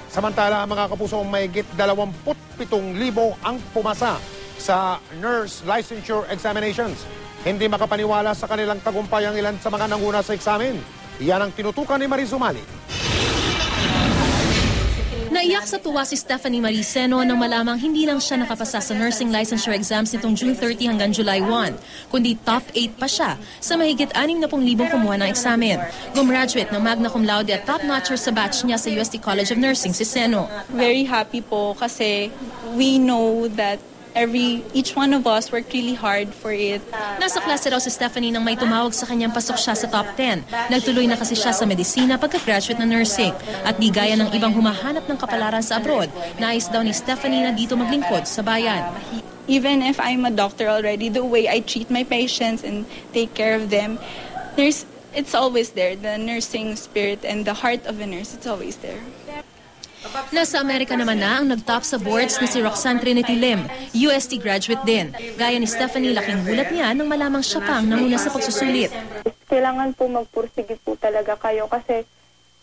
Samantala, mga kapuso, mahigit 27,000 ang pumasa sa nurse licensure examinations. Hindi makapaniwala sa kanilang tagumpay ang ilan sa mga nanguna sa eksamen. Yan ang tinutukan ni Mariz Umali. Naiyak sa tuwa si Stephanie Marie Seno nang malamang hindi lang siya nakapasa sa nursing licensure exams nitong June 30 hanggang July 1, kundi top 8 pa siya sa mahigit 60,000 kumuha ng eksamen. Gumraduate ng magna cum laude at top-notcher sa batch niya sa UST College of Nursing si Seno. Very happy po kasi we know that each one of us worked really hard for it. Nasa klase raw si Stephanie nang may tumawag sa kanyang pasok siya sa top 10. Nagtuloy na kasi siya sa medisina pagka-graduate ng nursing. At di gaya ng ibang humahanap ng kapalaran sa abroad, nais daw ni Stephanie na dito maglingkod sa bayan. Even if I'm a doctor already, the way I treat my patients and take care of them, it's always there. The nursing spirit and the heart of a nurse, it's always there. Nasa Amerika naman na ang nag-top sa boards na si Roxanne Trinity Lim, UST graduate din. Gaya ni Stephanie, laking gulat niya nang malamang siya pang nanguna sa pagsusulit. Kailangan po magpursige po talaga kayo kasi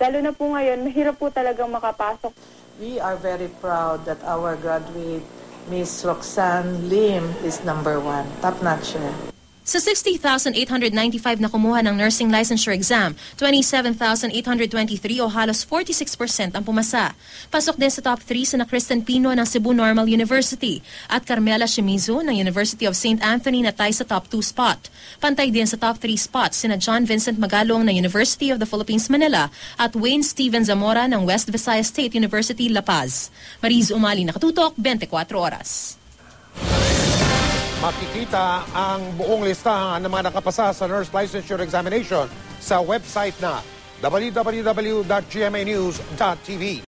lalo na po ngayon, mahirap po talagang makapasok. We are very proud that our graduate, Miss Roxanne Lim, is number 1, top-notcher. Sa 60,895 na kumuha ng nursing licensure exam, 27,823 o halos 46% ang pumasa. Pasok din sa top 3 sina Kristen Pino ng Cebu Normal University at Carmela Shimizu ng University of St. Anthony na tie sa top 2 spot. Pantay din sa top 3 spots sina John Vincent Magalong ng University of the Philippines Manila at Wayne Steven Zamora ng West Visayas State University La Paz. Mariz Umali, nakatutok, 24 oras. Makikita ang buong listahan ng mga nakapasa sa nurse licensure examination sa website na www.gmanews.tv.